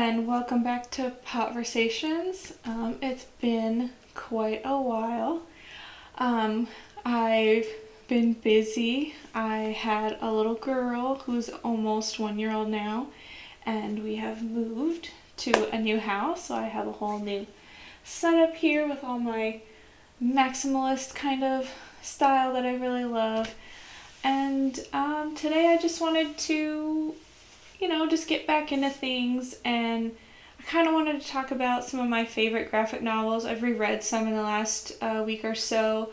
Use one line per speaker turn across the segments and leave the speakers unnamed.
and welcome back to Popversations. It's been quite a while. I've been busy. I had a little girl who's almost 1 year old now, and we have moved to a new house, so I have a whole new setup here with all my maximalist kind of style that I really love. And today I just wanted to just get back into things, and I kind of wanted to talk about some of my favorite graphic novels. I've reread some in the last week or so.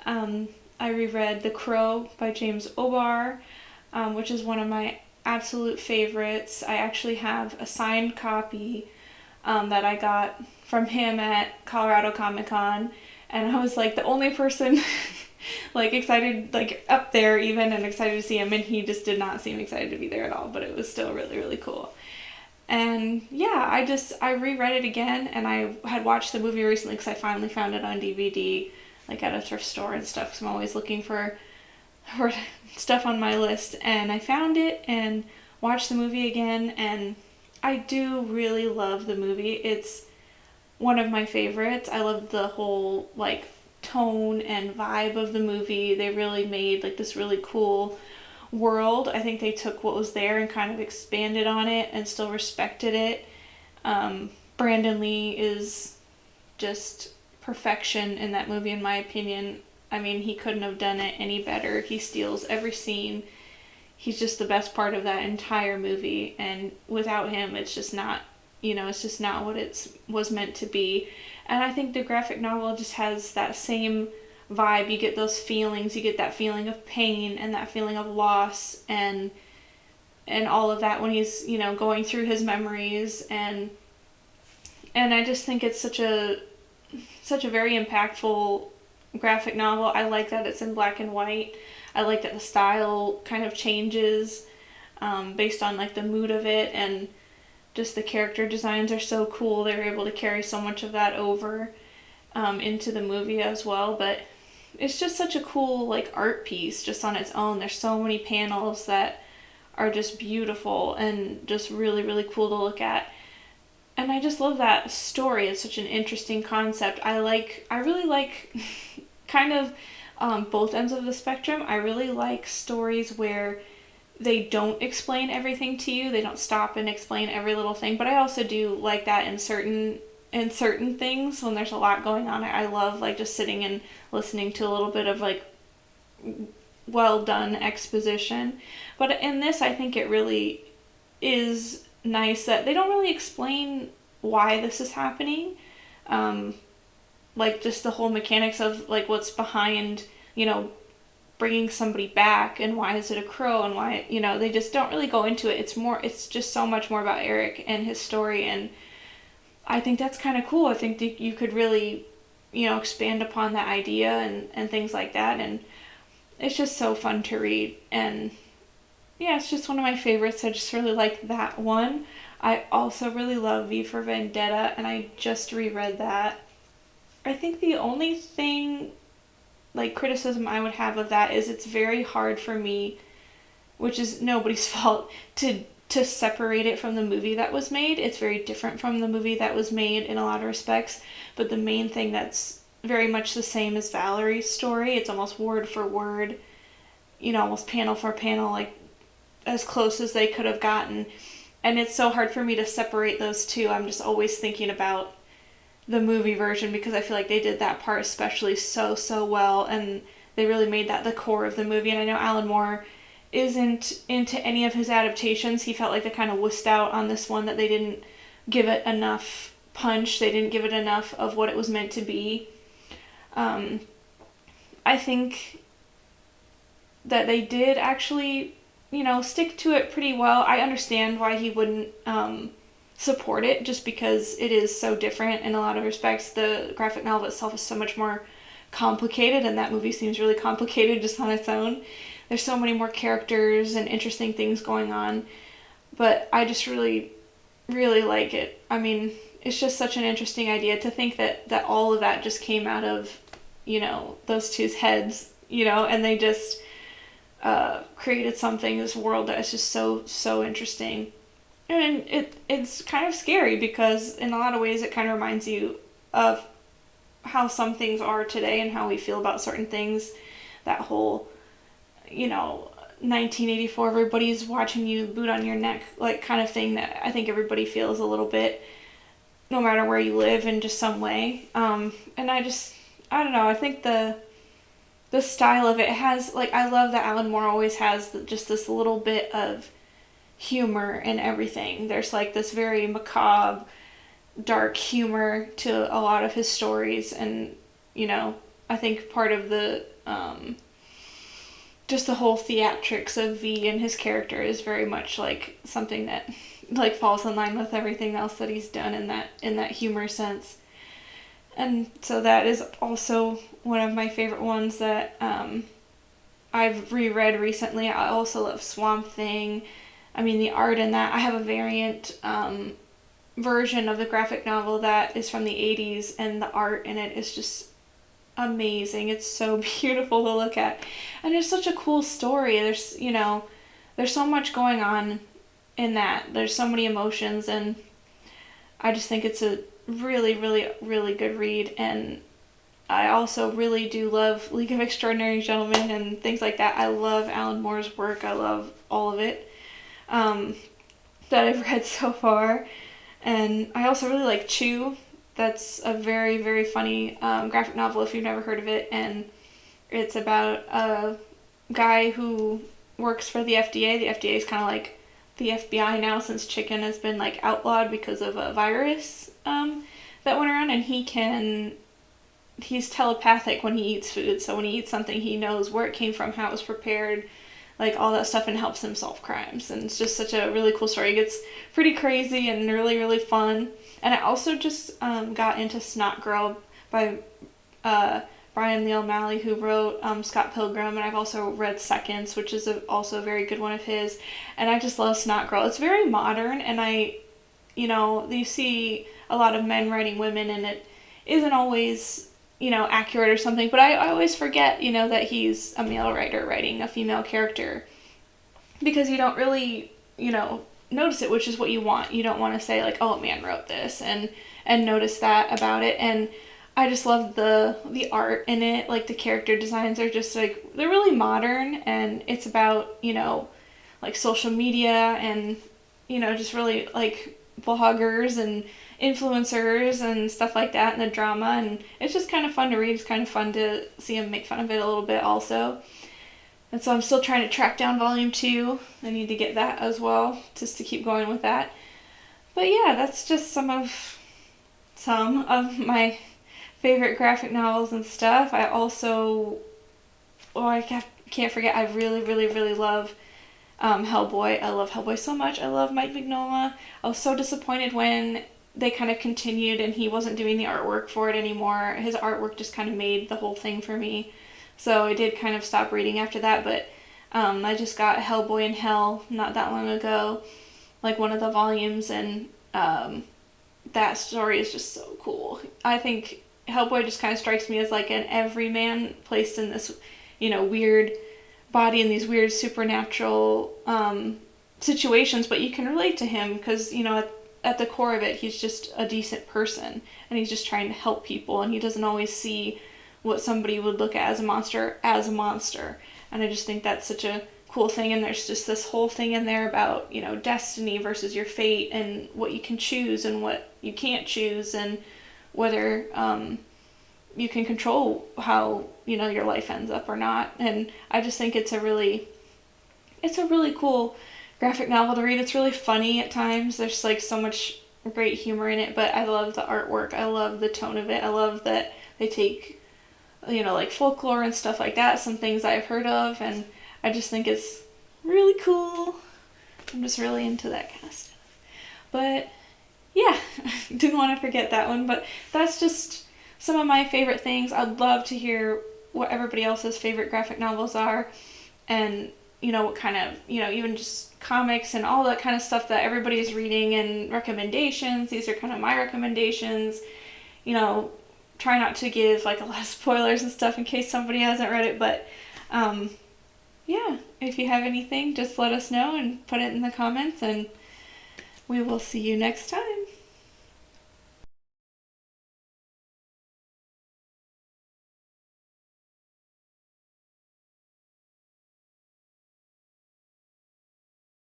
I reread The Crow by James Obar, which is one of my absolute favorites. I actually have a signed copy that I got from him at Colorado Comic Con, and I was like the only person like excited, like up there even, and excited to see him, and he just did not seem excited to be there at all, but it was still really, really cool. And yeah, I reread it again, and I had watched the movie recently because I finally found it on DVD, like at a thrift store and stuff, because I'm always looking for stuff on my list, and I found it and watched the movie again, and I do really love the movie. It's one of my favorites. I love the whole like tone and vibe of the movie. They really made like this really cool world. I think they took what was there and kind of expanded on it and still respected it. Brandon Lee is just perfection in that movie, in my opinion. I mean, he couldn't have done it any better. He steals every scene. He's just the best part of that entire movie, and without him it's just not, it's just not what it was meant to be. And I think the graphic novel just has that same vibe. You get those feelings. You get that feeling of pain and that feeling of loss and all of that when he's, going through his memories. And I just think it's such a very impactful graphic novel. I like that it's in black and white. I like that the style kind of changes based on like the mood of it, and just the character designs are so cool. They were able to carry so much of that over into the movie as well. But it's just such a cool like art piece just on its own. There's so many panels that are just beautiful and just really, really cool to look at. And I just love that story. It's such an interesting concept. I really like kind of both ends of the spectrum. I really like stories where they don't explain everything to you. They don't stop and explain every little thing. But I also do like that in certain things when there's a lot going on. I love like just sitting and listening to a little bit of like well done exposition. But in this, I think it really is nice that they don't really explain why this is happening. Like just the whole mechanics of like what's behind, bringing somebody back, and why is it a crow, and why, they just don't really go into it. It's just so much more about Eric and his story, and I think that's kind of cool. I think that you could really, expand upon that idea and things like that, and it's just so fun to read. And yeah, it's just one of my favorites. I just really like that one. I also really love V for Vendetta, and I just reread that. I think the only thing like criticism I would have of that is it's very hard for me, which is nobody's fault, to separate it from the movie that was made. It's very different from the movie that was made in a lot of respects, but the main thing that's very much the same as Valerie's story. It's almost word for word, almost panel for panel, like as close as they could have gotten. And it's so hard for me to separate those two. I'm just always thinking about the movie version because I feel like they did that part especially so well, and they really made that the core of the movie. And I know Alan Moore isn't into any of his adaptations. He felt like they kind of wussed out on this one, that they didn't give it enough punch. They didn't give it enough of what it was meant to be. I think that they did actually, stick to it pretty well. I understand why he wouldn't support it, just because it is so different in a lot of respects. The graphic novel itself is so much more complicated, and that movie seems really complicated just on its own. There's so many more characters and interesting things going on, but I just really, really like it. I mean, it's just such an interesting idea to think that all of that just came out of, those two's heads, and they just created something, this world that is just so interesting. And it's kind of scary because in a lot of ways it kind of reminds you of how some things are today and how we feel about certain things. That whole, 1984, everybody's watching you, boot on your neck, like kind of thing that I think everybody feels a little bit, no matter where you live in just some way. And I don't know, I think the style of it has, like, I love that Alan Moore always has just this little bit of humor in everything. There's like this very macabre, dark humor to a lot of his stories, and I think part of the just the whole theatrics of V and his character is very much like something that like falls in line with everything else that he's done in that humor sense. And so that is also one of my favorite ones that I've reread recently. I also love Swamp Thing. I mean, the art in that, I have a variant version of the graphic novel that is from the 80s, and the art in it is just amazing. It's so beautiful to look at. And it's such a cool story. There's so much going on in that. There's so many emotions, and I just think it's a really, really, really good read. And I also really do love League of Extraordinary Gentlemen and things like that. I love Alan Moore's work. I love all of it that I've read so far. And I also really like Chew. That's a very, very funny graphic novel if you've never heard of it. And it's about a guy who works for the FDA. The FDA is kind of like the FBI now, since chicken has been like outlawed because of a virus that went around. And he's telepathic when he eats food. So when he eats something, he knows where it came from, how it was prepared, like all that stuff, and helps him solve crimes. And it's just such a really cool story. It gets pretty crazy and really, really fun. And I also just got into Snot Girl by Brian Lee O'Malley, who wrote Scott Pilgrim, and I've also read Seconds, which is also a very good one of his. And I just love Snot Girl. It's very modern, and you see a lot of men writing women, and it isn't always accurate or something, but I always forget, that he's a male writer writing a female character, because you don't really, notice it, which is what you want. You don't want to say like, oh, a man wrote this, and notice that about it. And I just love the art in it. Like the character designs are just like, they're really modern, and it's about, like social media and, just really like bloggers and influencers and stuff like that, and the drama, and it's just kind of fun to read. It's kind of fun to see him make fun of it a little bit also. And so I'm still trying to track down volume 2. I need to get that as well, just to keep going with that. But yeah, that's just some of my favorite graphic novels and stuff. I also, I can't forget, I really, really, really love Hellboy. I love Hellboy so much. I love Mike Mignola. I was so disappointed when they kind of continued and he wasn't doing the artwork for it anymore. His artwork just kind of made the whole thing for me. So I did kind of stop reading after that, but I just got Hellboy in Hell not that long ago, like one of the volumes, and that story is just so cool. I think Hellboy just kind of strikes me as like an everyman placed in this, weird body in these weird supernatural situations, but you can relate to him because, at the core of it, he's just a decent person, and he's just trying to help people, and he doesn't always see what somebody would look at as a monster. And I just think that's such a cool thing. And there's just this whole thing in there about, destiny versus your fate, and what you can choose and what you can't choose, and whether you can control how, your life ends up or not. And I just think it's a really cool graphic novel to read. It's really funny at times. There's like so much great humor in it, but I love the artwork. I love the tone of it. I love that they take, like folklore and stuff like that, some things I've heard of, and I just think it's really cool. I'm just really into that kind of stuff. But yeah, didn't want to forget that one, but that's just some of my favorite things. I'd love to hear what everybody else's favorite graphic novels are, and what kind of, even just comics and all that kind of stuff that everybody's reading, and recommendations. These are kind of my recommendations. Try not to give like a lot of spoilers and stuff in case somebody hasn't read it, but yeah, if you have anything, just let us know and put it in the comments, and We will see you next time.